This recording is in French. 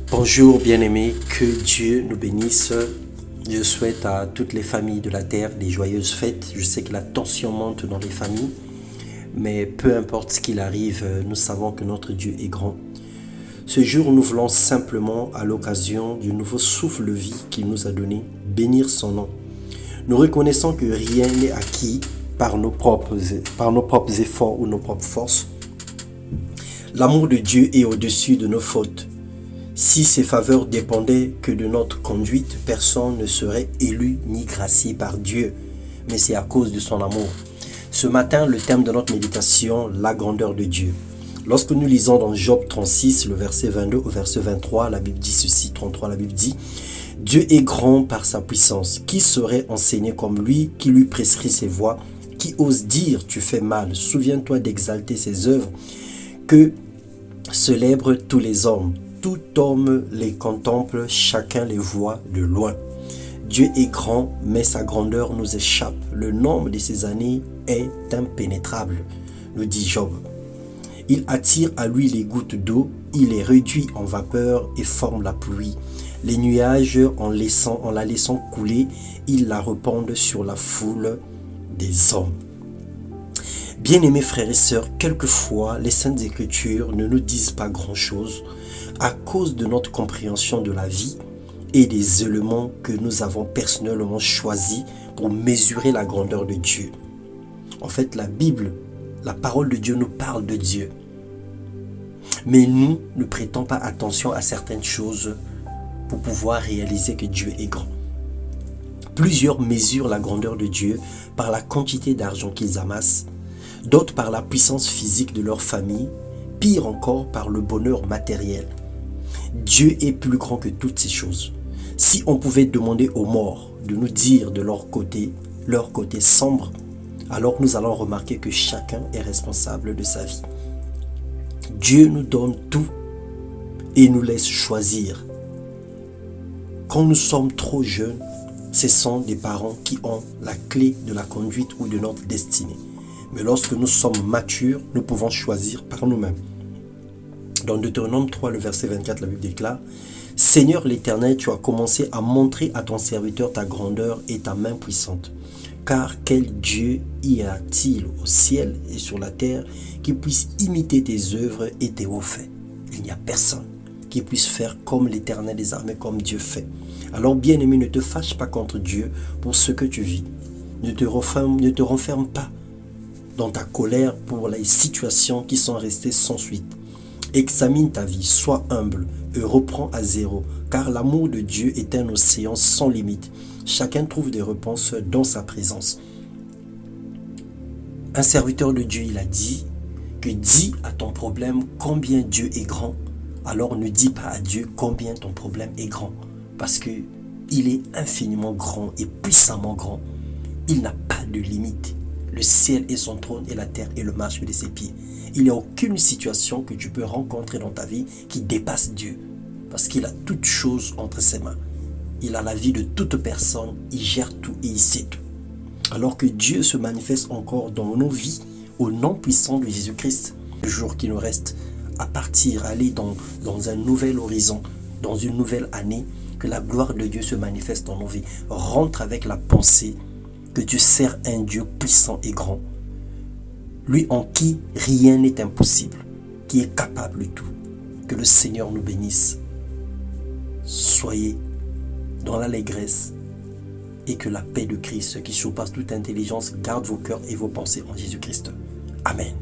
Bonjour bien-aimés, que Dieu nous bénisse. Je souhaite à toutes les familles de la terre des joyeuses fêtes. Je sais que la tension monte dans les familles, mais peu importe ce qu'il arrive, nous savons que notre Dieu est grand. Ce jour, nous voulons simplement, à l'occasion du nouveau souffle de vie qu'il nous a donné, bénir son nom. Nous reconnaissons que rien n'est acquis par nos propres efforts ou nos propres forces. L'amour de Dieu est au-dessus de nos fautes. Si ces faveurs dépendaient que de notre conduite, personne ne serait élu ni gracié par Dieu, mais c'est à cause de son amour. Ce matin, le thème de notre méditation, la grandeur de Dieu. Lorsque nous lisons dans Job 36, le verset 22 au verset 23, la Bible dit ceci, 33, la Bible dit « Dieu est grand par sa puissance. Qui saurait enseigner comme lui, qui lui prescrit ses voies, qui ose dire tu fais mal. Souviens-toi d'exalter ses œuvres, que célèbrent tous les hommes. Tout homme les contemple, chacun les voit de loin. Dieu est grand, mais sa grandeur nous échappe. Le nombre de ses années est impénétrable, nous dit Job. Il attire à lui les gouttes d'eau, il les réduit en vapeur et forme la pluie. Les nuages, en la laissant couler, il la répandent sur la foule des hommes. Bien-aimés frères et sœurs, quelquefois les Saintes Écritures ne nous disent pas grand-chose à cause de notre compréhension de la vie et des éléments que nous avons personnellement choisis pour mesurer la grandeur de Dieu. En fait, la Bible, la parole de Dieu nous parle de Dieu. Mais nous ne prêtons pas attention à certaines choses pour pouvoir réaliser que Dieu est grand. Plusieurs mesurent la grandeur de Dieu par la quantité d'argent qu'ils amassent, d'autres par la puissance physique de leur famille, pire encore par le bonheur matériel. Dieu est plus grand que toutes ces choses. Si on pouvait demander aux morts de nous dire de leur côté sombre, alors nous allons remarquer que chacun est responsable de sa vie. Dieu nous donne tout et nous laisse choisir. Quand nous sommes trop jeunes, ce sont des parents qui ont la clé de la conduite ou de notre destinée. Mais lorsque nous sommes matures, nous pouvons choisir par nous-mêmes. Dans Deutéronome 3, le verset 24, la Bible déclare « Seigneur l'Éternel, tu as commencé à montrer à ton serviteur ta grandeur et ta main puissante. Car quel Dieu y a-t-il au ciel et sur la terre qui puisse imiter tes œuvres et tes hauts faits? Il n'y a personne qui puisse faire comme l'Éternel des armées, comme Dieu fait. Alors bien-aimé, ne te fâche pas contre Dieu pour ce que tu vis. Ne te renferme pas dans ta colère pour les situations qui sont restées sans suite. Examine ta vie, sois humble et reprends à zéro, car l'amour de Dieu est un océan sans limite. Chacun trouve des réponses dans sa présence. Un serviteur de Dieu, il a dit que dis à ton problème combien Dieu est grand, alors ne dis pas à Dieu combien ton problème est grand, parce que il est infiniment grand et puissamment grand. Il n'a pas de limite. Le ciel est son trône et la terre est le marche de ses pieds. Il n'y a aucune situation que tu peux rencontrer dans ta vie qui dépasse Dieu. Parce qu'il a toutes choses entre ses mains. Il a la vie de toute personne, il gère tout et il sait tout. Alors que Dieu se manifeste encore dans nos vies au nom puissant de Jésus-Christ. Le jour qui nous reste à partir, à aller dans un nouvel horizon, dans une nouvelle année, que la gloire de Dieu se manifeste dans nos vies. Rentre avec la pensée que Dieu sert un Dieu puissant et grand, lui en qui rien n'est impossible, qui est capable de tout. Que le Seigneur nous bénisse. Soyez dans l'allégresse et que la paix de Christ, qui surpasse toute intelligence, garde vos cœurs et vos pensées en Jésus-Christ. Amen.